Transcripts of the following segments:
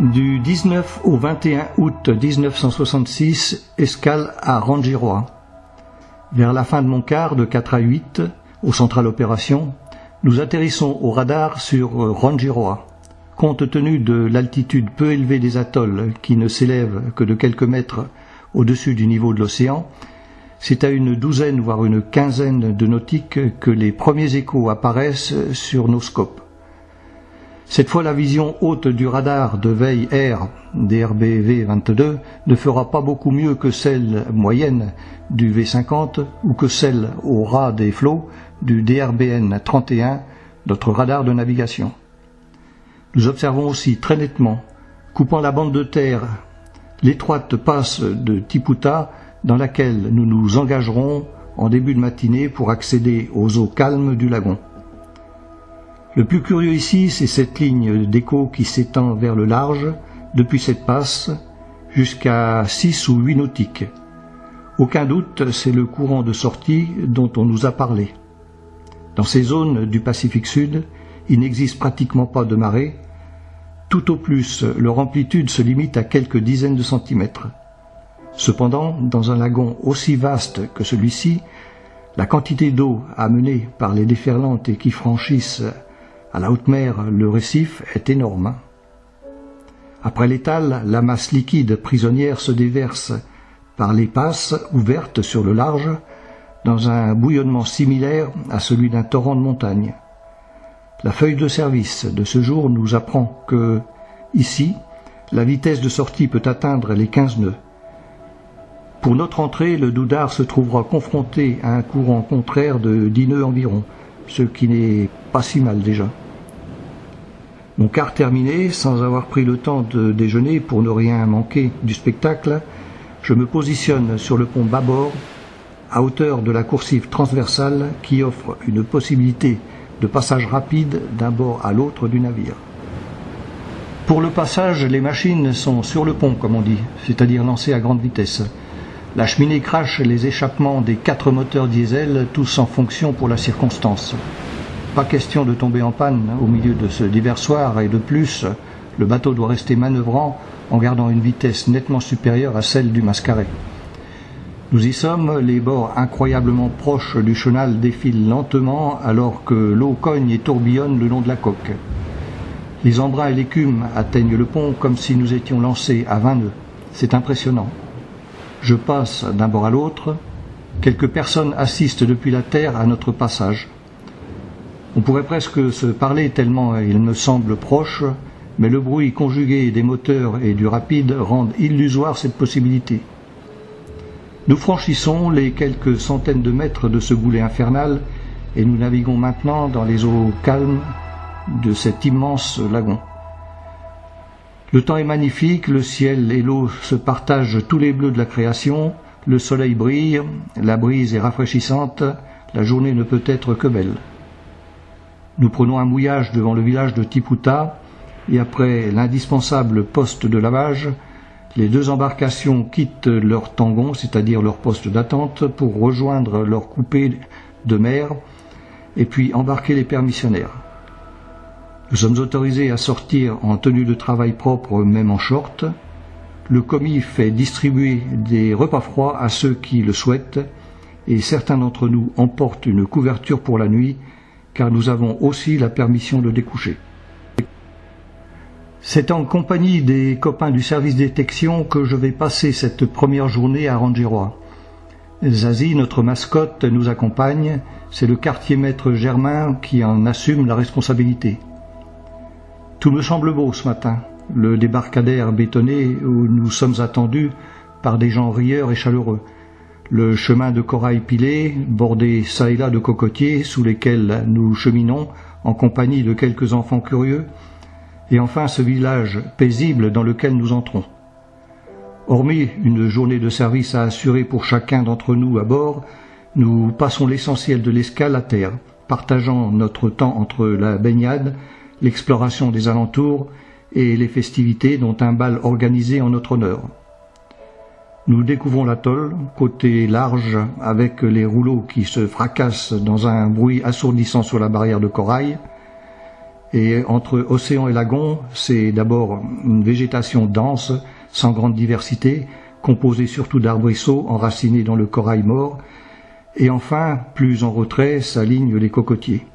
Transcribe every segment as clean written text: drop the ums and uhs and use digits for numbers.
Du 19 au 21 août 1966, escale à Rangiroa. Vers la fin de mon quart de 4 à 8, au central opération, nous atterrissons au radar sur Rangiroa. Compte tenu de l'altitude peu élevée des atolls, qui ne s'élèvent que de quelques mètres au-dessus du niveau de l'océan, c'est à une douzaine voire une quinzaine de nautiques que les premiers échos apparaissent sur nos scopes. Cette fois, la vision haute du radar de veille air DRBV-22 ne fera pas beaucoup mieux que celle moyenne du V50 ou que celle au ras des flots du DRBN-31, notre radar de navigation. Nous observons aussi très nettement, coupant la bande de terre, l'étroite passe de Tiputa dans laquelle nous nous engagerons en début de matinée pour accéder aux eaux calmes du lagon. Le plus curieux ici, c'est cette ligne d'écho qui s'étend vers le large, depuis cette passe, jusqu'à 6 ou 8 nautiques. Aucun doute, c'est le courant de sortie dont on nous a parlé. Dans ces zones du Pacifique Sud, il n'existe pratiquement pas de marée. Tout au plus, leur amplitude se limite à quelques dizaines de centimètres. Cependant, dans un lagon aussi vaste que celui-ci, la quantité d'eau amenée par les déferlantes et qui franchissent à la haute mer le récif est énorme. Après l'étale, la masse liquide prisonnière se déverse par les passes ouvertes sur le large dans un bouillonnement similaire à celui d'un torrent de montagne. La feuille de service de ce jour nous apprend que, ici, la vitesse de sortie peut atteindre les 15 nœuds. Pour notre entrée, le Doudar se trouvera confronté à un courant contraire de 10 nœuds environ, ce qui n'est pas si mal déjà. Mon quart terminé, sans avoir pris le temps de déjeuner pour ne rien manquer du spectacle, je me positionne sur le pont bâbord, à hauteur de la coursive transversale qui offre une possibilité de passage rapide d'un bord à l'autre du navire. Pour le passage, les machines sont sur le pont, comme on dit, c'est-à-dire lancées à grande vitesse. La cheminée crache les échappements des 4 moteurs diesel, tous en fonction pour la circonstance. Pas question de tomber en panne au milieu de ce déversoir et de plus, le bateau doit rester manœuvrant en gardant une vitesse nettement supérieure à celle du Mascaret. Nous y sommes, les bords incroyablement proches du chenal défilent lentement alors que l'eau cogne et tourbillonne le long de la coque. Les embruns et l'écume atteignent le pont comme si nous étions lancés à 20 nœuds. C'est impressionnant. Je passe d'un bord à l'autre. Quelques personnes assistent depuis la terre à notre passage. On pourrait presque se parler tellement il me semble proche, mais le bruit conjugué des moteurs et du rapide rend illusoire cette possibilité. Nous franchissons les quelques centaines de mètres de ce goulet infernal et nous naviguons maintenant dans les eaux calmes de cet immense lagon. Le temps est magnifique, le ciel et l'eau se partagent tous les bleus de la création, le soleil brille, la brise est rafraîchissante, la journée ne peut être que belle. Nous prenons un mouillage devant le village de Tiputa et après l'indispensable poste de lavage, les 2 embarcations quittent leur tangon, c'est-à-dire leur poste d'attente, pour rejoindre leur coupée de mer et puis embarquer les permissionnaires. Nous sommes autorisés à sortir en tenue de travail propre, même en short. Le commis fait distribuer des repas froids à ceux qui le souhaitent et certains d'entre nous emportent une couverture pour la nuit car nous avons aussi la permission de découcher. C'est en compagnie des copains du service détection que je vais passer cette première journée à Rangiroa. Zazie, notre mascotte, nous accompagne. C'est le quartier-maître Germain qui en assume la responsabilité. Tout me semble beau ce matin. Le débarcadère bétonné où nous sommes attendus par des gens rieurs et chaleureux. Le chemin de corail pilé, bordé çà et là de cocotiers sous lesquels nous cheminons en compagnie de quelques enfants curieux, et enfin ce village paisible dans lequel nous entrons. Hormis une journée de service à assurer pour chacun d'entre nous à bord, nous passons l'essentiel de l'escale à terre, partageant notre temps entre la baignade, l'exploration des alentours et les festivités dont un bal organisé en notre honneur. Nous découvrons l'atoll, côté large, avec les rouleaux qui se fracassent dans un bruit assourdissant sur la barrière de corail. Et entre océan et lagon, c'est d'abord une végétation dense, sans grande diversité, composée surtout d'arbrisseaux enracinés dans le corail mort, et enfin, plus en retrait, s'alignent les cocotiers.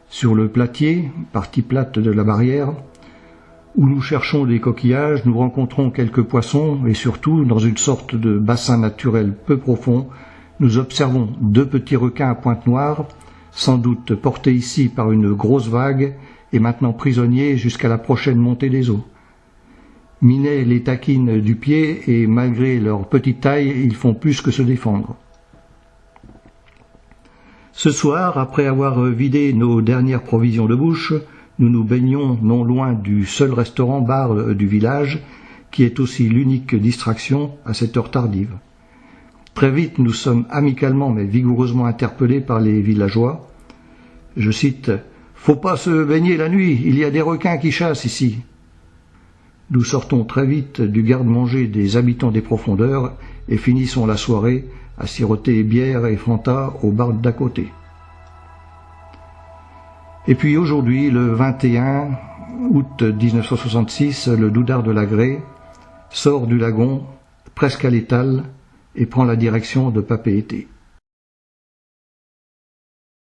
Sur le platier, partie plate de la barrière, où nous cherchons des coquillages, nous rencontrons quelques poissons et surtout, dans une sorte de bassin naturel peu profond, nous observons 2 petits requins à pointe noire, sans doute portés ici par une grosse vague et maintenant prisonniers jusqu'à la prochaine montée des eaux. Minet les taquine du pied et malgré leur petite taille, ils font plus que se défendre. Ce soir, après avoir vidé nos dernières provisions de bouche, nous nous baignons non loin du seul restaurant-bar du village, qui est aussi l'unique distraction à cette heure tardive. Très vite, nous sommes amicalement mais vigoureusement interpellés par les villageois. Je cite « Faut pas se baigner la nuit, il y a des requins qui chassent ici ». Nous sortons très vite du garde-manger des habitants des profondeurs et finissons la soirée à siroter bière et Fanta au bar d'à côté. Et puis aujourd'hui, le 21 août 1966, le Doudard de Lagrée sort du lagon, presque à l'étal, et prend la direction de Papeete.